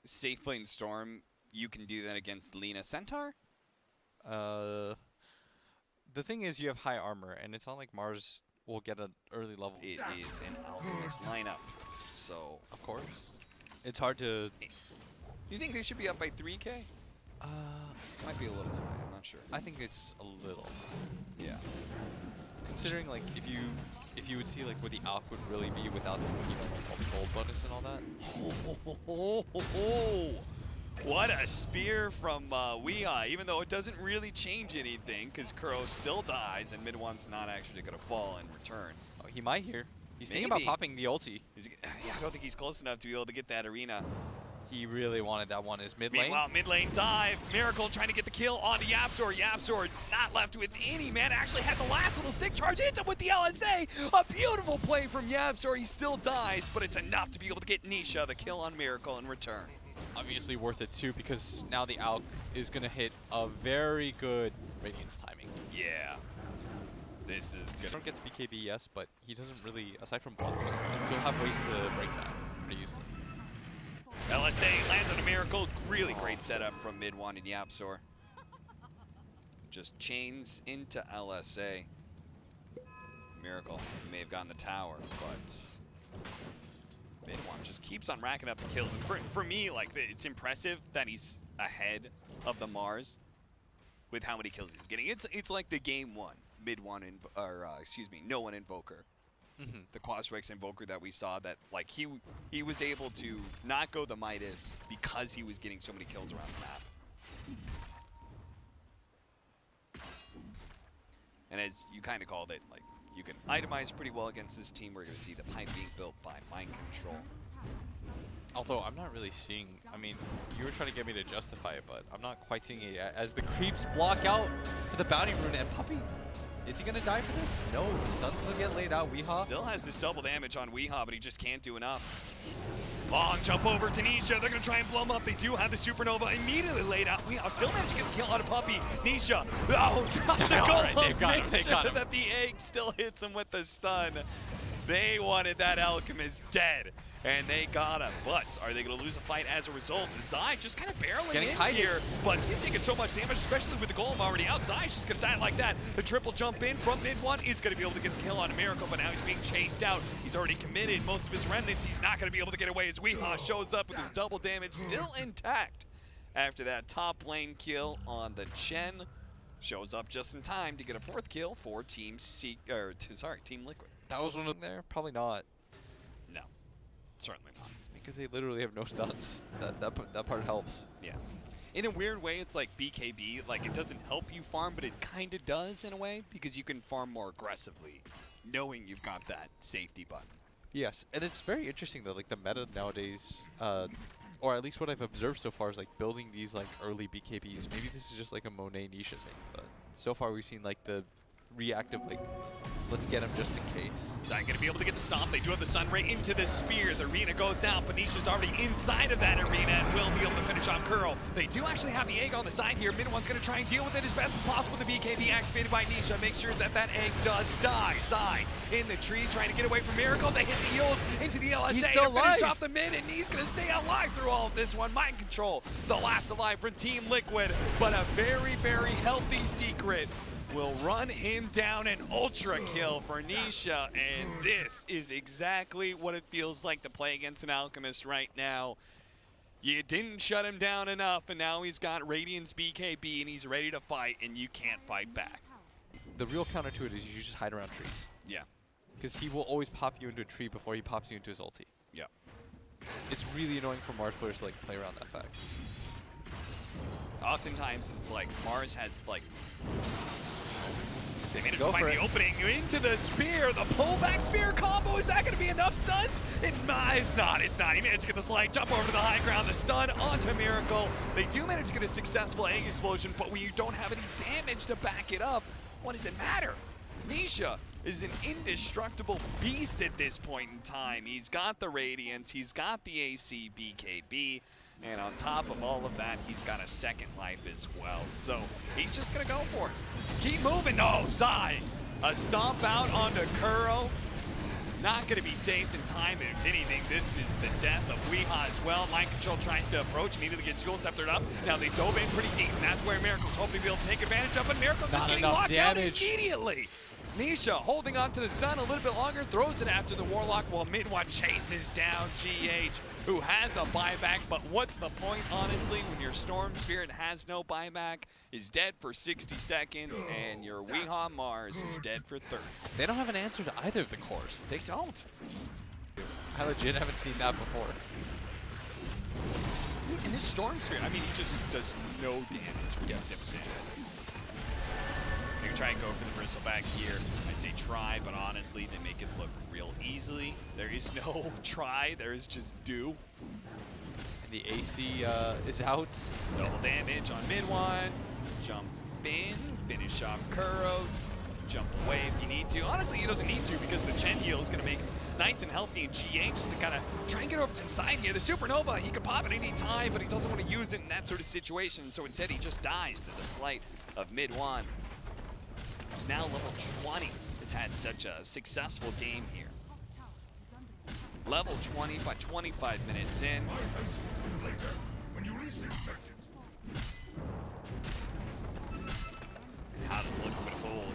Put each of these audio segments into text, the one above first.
safe playing Storm, you can do that against Lina Centaur? The thing is, you have high armor, and it's not like Mars will get an early level. It is an Alchemist lineup, so... Of course. It's hard to... You think they should be up by 3K? Might be a little high, I'm not sure. I think it's a little. Yeah. Considering, like, if you would see, like, where the Alch would really be without, you know, like, all the gold bonus and all that. What a spear from Weeha, even though it doesn't really change anything, because Kuro still dies, and Mid-One's not actually going to fall in return. Oh, he might here. He's thinking about popping the ulti. Yeah, I don't think he's close enough to be able to get that arena. He really wanted that one. His mid lane. Meanwhile, mid lane dive. Miracle trying to get the kill onto YapzOr. YapzOr not left with any mana. Actually had the last little stick charge. Hits him with the LSA. A beautiful play from YapzOr. He still dies, but it's enough to be able to get Nisha the kill on Miracle in return. Obviously worth it too, because now the Alch is going to hit a very good Radiance timing. Yeah. This is good. Storm gets BKB, yes, but he doesn't really, aside from block, he'll have ways to break that pretty easily. LSA lands on a Miracle. Really great setup from Mid-One and YapzOr. Just chains into LSA. Miracle may have gotten the tower, but Mid-One just keeps on racking up the kills. And for me, like, it's impressive that he's ahead of the Mars with how many kills he's getting. It's like the game one Mid-One No One Invoker. The Quasrex Invoker that we saw, that like he was able to not go the Midas because he was getting so many kills around the map. And as you kind of called it, like, you can itemize pretty well against this team. We're going to see the pipe being built by Mind Control. Although I'm not really seeing, I mean, you were trying to get me to justify it, but I'm not quite seeing it yet. As the creeps block out for the bounty rune, and Puppey, is he gonna die for this? No, the stun's gonna get laid out. Weeha still has this double damage on Weeha, but he just can't do enough. Long jump over to Nisha. They're gonna try and blow him up. They do have the supernova immediately laid out. Weeha still managed to get the kill on a Puppey. Nisha, drop the goal. They've got him. They got him. That the egg still hits him with the stun. They wanted that Alchemist dead, and they got him. But are they going to lose a fight as a result? Zai just kind of barreling in here, but he's taking so much damage, especially with the golem already out. Zai's just going to die like that. The triple jump in from Mid-One is going to be able to get the kill on a Miracle, but now he's being chased out. He's already committed most of his remnants. He's not going to be able to get away as Weeha shows up with his double damage still intact. After that top lane kill on the Chen, shows up just in time to get a fourth kill for Team Liquid. That was one of there? Probably not. No, certainly not. Because they literally have no stuns. That part helps. Yeah. In a weird way, it's like BKB. Like, it doesn't help you farm, but it kind of does in a way, because you can farm more aggressively, knowing you've got that safety button. Yes, and it's very interesting though. Like, the meta nowadays, or at least what I've observed so far, is like building these like early BKBs. Maybe this is just like a Monet Nisha thing, but so far we've seen like the reactive, like, let's get him just in case. Zai gonna be able to get the stomp. They do have the Sun Ray into the spear. The arena goes out. Nisha's already inside of that arena and will be able to finish off Kuro. They do actually have the egg on the side here. Mid-One's gonna try and deal with it as best as possible. The BKB activated by Nisha. Make sure that egg does die. Zai in the trees trying to get away from Miracle. They hit the heels into the LSA. He's still to finish alive. off the mid, and he's gonna stay alive through all of this one. Mind Control, the last alive for Team Liquid, but a very, very healthy Secret will run him down. An ultra kill for Nisha, and this is exactly what it feels like to play against an Alchemist right now. You didn't shut him down enough, and now he's got Radiance BKB, and he's ready to fight, and you can't fight back. The real counter to it is you just hide around trees. Yeah. Because he will always pop you into a tree before he pops you into his ulti. Yeah. It's really annoying for Mars players to like play around that fact. Oftentimes it's like Mars has like, they managed to Go find for the it. opening into the spear, the pullback spear combo. Is that going to be enough stuns? It's not. He managed to get the slide, jump over to the high ground, the stun onto Miracle. They do manage to get a successful egg explosion, but when you don't have any damage to back it up, what does it matter? Nisha is an indestructible beast at this point in time. He's got the Radiance, he's got the AC BKB, and on top of all of that, he's got a second life as well. So he's just gonna go for it. Keep moving. No, Zai. A stomp out onto Kuro. not going to be saved in time. If anything, this is the death of Weehaw as well. Mind Control tries to approach, immediately gets School Sceptered up. Now they dove in pretty deep, and that's where Miracle's hoping to be able to take advantage of, but Miracle's just getting locked out immediately. Nisha holding on to the stun a little bit longer, throws it after the Warlock while Midwan chases down GH, who has a buyback, but what's the point, honestly, when your Storm Spirit has no buyback, is dead for 60 seconds, and your Weehaw Mars is dead for 30. They don't have an answer to either of the cores. They don't. I legit haven't seen that before. And this Storm Spirit, I mean, he just does no damage when he zips in. You try and go for the bristleback here. I say try, but honestly, they make it look real easily. There is no try, there is just do. And the AC is out. Double damage on mid one. Jump in, finish off Kuro. Jump away if you need to. Honestly, he doesn't need to because the Chen heal is going to make him nice and healthy, and GH is to kind of try and get over to the side here. The Supernova, he can pop at any time, but he doesn't want to use it in that sort of situation, so instead he just dies to the slight of mid one. Who's now level 20, has had such a successful game here. Level 20 by 25 minutes in. And how does Liquid hold?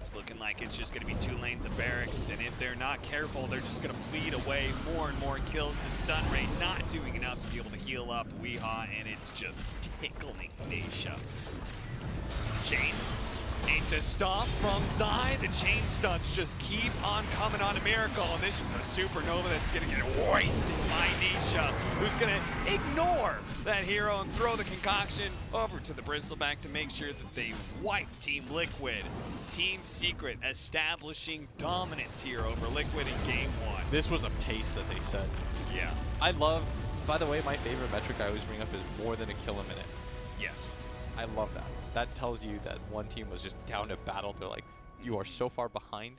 It's looking like it's just going to be 2 lanes of barracks, and if they're not careful, they're just going to bleed away more and more kills. The Sunray not doing enough to be able to heal up Weehaw, and it's just tickling Nisha. Chain into stomp from Zai. The chain stunts just keep on coming on a Miracle, and this is a Supernova that's going to get wasted by Nisha, who's going to ignore that hero and throw the concoction over to the Bristleback to make sure that they wipe Team Liquid. Team Secret establishing dominance here over Liquid in Game 1. This was a pace that they set. Yeah. I love, by the way, my favorite metric I always bring up is more than a kill a minute. Yes. I love that. That tells you that one team was just down to battle. They're like, you are so far behind.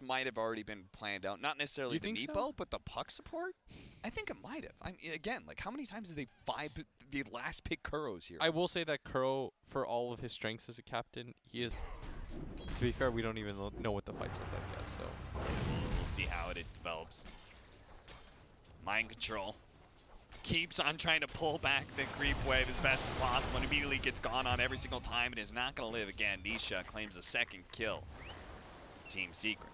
Might have already been planned out. Not necessarily the Nepo, but the puck support? I think it might have. I mean, again, like how many times did they last pick Kuro's here? I will say that Kuro, for all of his strengths as a captain, he is, to be fair, we don't even know what the fights look like yet, so. We'll see how it develops. Mind Control keeps on trying to pull back the creep wave as best as possible and immediately gets gone on every single time and is not going to live again. Nisha claims a second kill. Team Secret.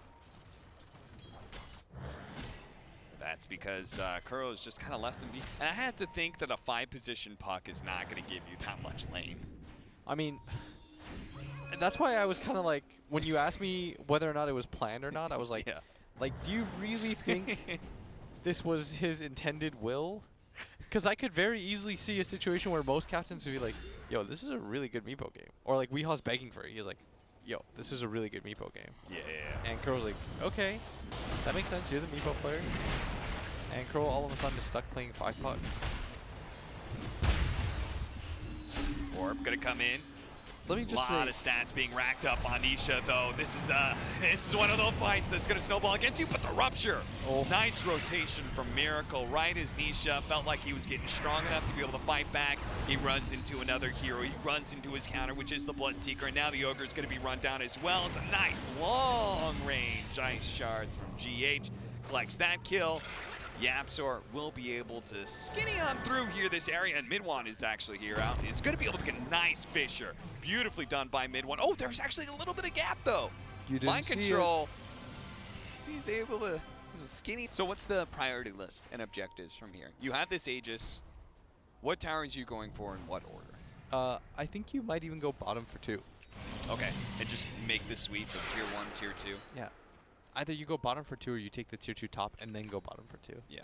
That's because Kuro's just kind of left him be. And I had to think that a 5-position puck is not going to give you that much lane. I mean, and that's why I was kind of like, when you asked me whether or not it was planned or not, I was like, yeah. Like, do you really think this was his intended will? Because I could very easily see a situation where most captains would be like, yo, this is a really good Meepo game. Or like, Weehaw's begging for it. He's like, yo, this is a really good Meepo game. Yeah. And Kuro's like, okay, that makes sense. You're the Meepo player. And Kuro all of a sudden is stuck playing 5-puck. Orb gonna come in. Let me just say, a lot of stats being racked up on Nisha, though. This is one of those fights that's going to snowball against you, but the Rupture. Oh. Nice rotation from Miracle right as Nisha felt like he was getting strong enough to be able to fight back. He runs into another hero. He runs into his counter, which is the Bloodseeker, and now the Ogre is going to be run down as well. It's a nice long-range Ice Shards from GH. Collects that kill. Yapzor will be able to skinny on through here this area, and Midwan is actually here out. It's going to be able to get a nice Fisher. Beautifully done by Midwan. Oh, there's actually a little bit of gap, though. You didn't Mind see Control. He's able to... This is skinny. So what's the priority list and objectives from here? You have this Aegis. What towers are you going for in what order? I think you might even go bottom for 2. Okay, and just make the sweep of tier 1, tier 2. Yeah. Either you go bottom for 2 or you take the tier 2 top and then go bottom for 2. Yeah.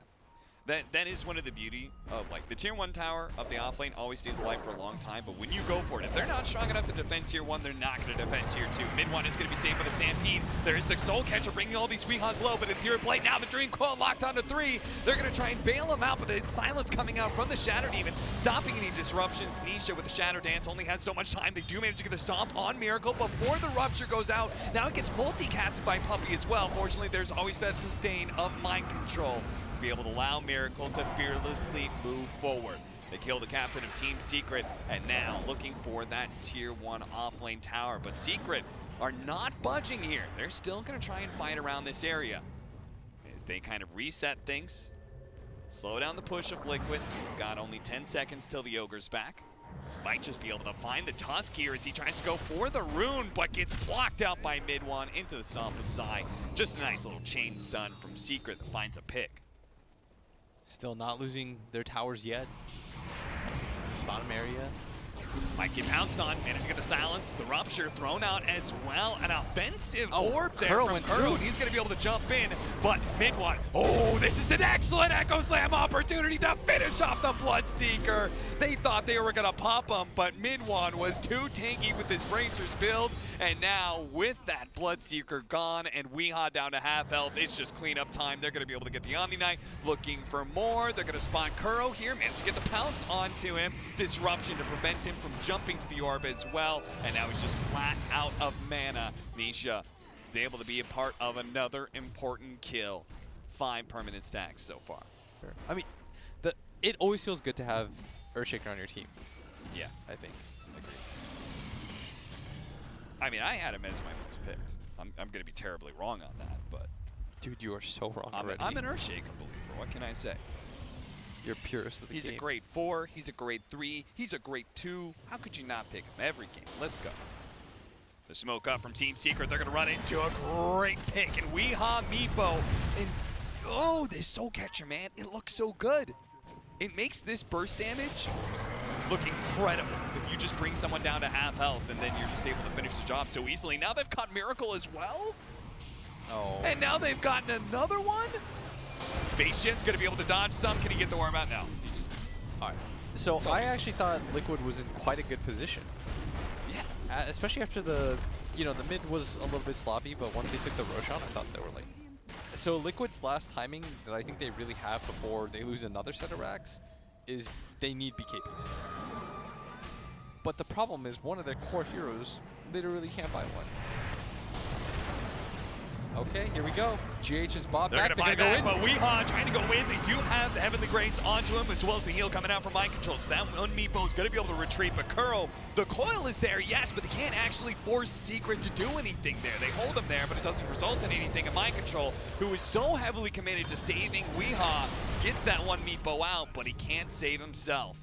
That is one of the beauty of, like, the tier 1 tower of the offlane always stays alive for a long time, but when you go for it, if they're not strong enough to defend tier 1, they're not going to defend tier 2. Mid 1 is going to be saved by the Stampede. There's the Soul Catcher bringing all these Weehaw's low, but the tier play now the Dream Coil locked onto 3. They're going to try and bail him out, but the silence coming out from the Shatter Demon, stopping any disruptions. Nisha with the Shadow Dance only has so much time. They do manage to get the stomp on Miracle before the Rupture goes out. Now it gets multicasted by Puppy as well. Fortunately, there's always that sustain of Mind Control to be able to allow Miracle to fearlessly move forward. They kill the captain of Team Secret, and now looking for that tier 1 offlane tower. But Secret are not budging here. They're still going to try and fight around this area as they kind of reset things. Slow down the push of Liquid. Got only 10 seconds till the Ogre's back. Might just be able to find the Tusk here as he tries to go for the rune, but gets blocked out by mid-one into the stomp of Zai. Just a nice little chain stun from Secret that finds a pick. Still not losing their towers yet. This bottom area. Might get pounced on, managed to get the silence. The Rupture thrown out as well. An offensive Oh, orb there Kuro from went Kuro, through. and he's going to be able to jump in, but mid-one. Oh, this is an excellent Echo Slam opportunity to finish off the Bloodseeker. They thought they were going to pop him, but mid-one was too tanky with his Bracers build, and now with that Bloodseeker gone and Weehaw down to half health, it's just cleanup time. They're going to be able to get the Omni Knight, looking for more. They're going to spot Kuro here, manage to get the pounce onto him. Disruption to prevent him from jumping to the orb as well, and now he's just flat out of mana. Nisha is able to be a part of another important kill. 5 permanent stacks so far. I mean, it always feels good to have Earthshaker on your team. Yeah, I think. agreed. I mean, I had him as my first pick. I'm going to be terribly wrong on that, but Dude, you are so wrong already. I'm an Earthshaker believer. What can I say? You're purist of the He's game. a grade 4, he's a grade 3, he's a grade 2. How could you not pick him every game? Let's go. The smoke up from Team Secret. They're going to run into a great pick. And Weehaw Meepo. And oh, this Soul Catcher, man. It looks so good. It makes this burst damage look incredible if you just bring someone down to half health and then you're just able to finish the job so easily. Now they've caught Miracle as well. Oh. And now they've gotten another one. Base Jet's going to be able to dodge some. Can he get the worm out? No. He just, All right. So I actually thought Liquid was in quite a good position. yeah. Especially after the mid was a little bit sloppy, but once they took the Roshan, I thought they were like... So Liquid's last timing that I think they really have before they lose another set of racks is they need BKBs. But the problem is one of their core heroes literally can't buy one. Okay, here we go. GH's Bob They're back. going to buy They're back, gonna but Weehaw trying to go in. They do have the Heavenly Grace onto him, as well as the heal coming out from Mind Control. So that one Meepo is going to be able to retreat, but Kuro, the coil is there, yes, but they can't actually force Secret to do anything there. They hold him there, but it doesn't result in anything. And Mind Control, who is so heavily committed to saving Weehaw, gets that one Meepo out, but he can't save himself.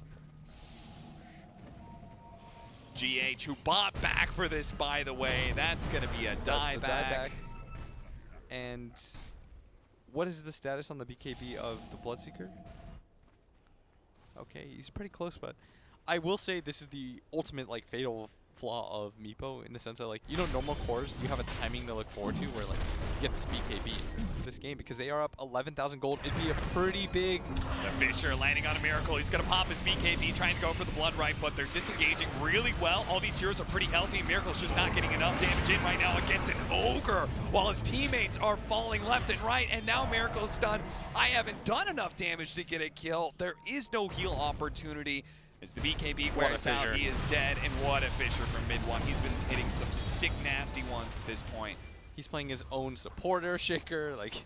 GH, who bought back for this, by the way, that's going to be a dieback. And what is the status on the BKB of the Bloodseeker? Okay, he's pretty close, but I will say this is the ultimate like fatal flaw of Meepo in the sense that like normal cores you have a timing to look forward to where like you get this BKB this game because they are up 11,000 gold. It'd be a pretty big. The Fisher landing on a Miracle. He's going to pop his BKB, trying to go for the Blood Right, but they're disengaging really well. All these heroes are pretty healthy. Miracle's just not getting enough damage in right now against an Ogre, while his teammates are falling left and right, and now Miracle's done. I haven't done enough damage to get a kill. There is no heal opportunity. As the BKB wears out, he is dead, and what a Fisher from mid-one. He's been hitting some sick, nasty ones at this point. He's playing his own supporter shaker, like.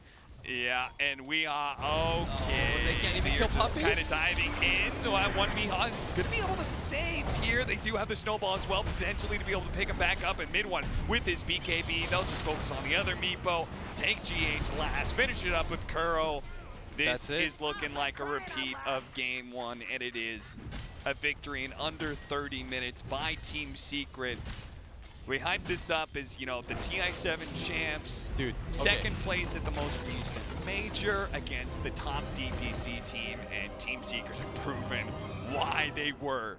Yeah, and we are okay. Oh, they can't even kill Puppy? Kind of diving in. One Weehaw is going to be able to save here. They do have the snowball as well, potentially to be able to pick him back up in mid-one with his BKB. They'll just focus on the other Meepo, take GH last, finish it up with Kuro. This is looking like a repeat of game 1, and it is a victory in under 30 minutes by Team Secret. We hyped this up as, the TI7 champs. Dude, second place at the most recent major against the top DPC team, and Team Secret have proven why they were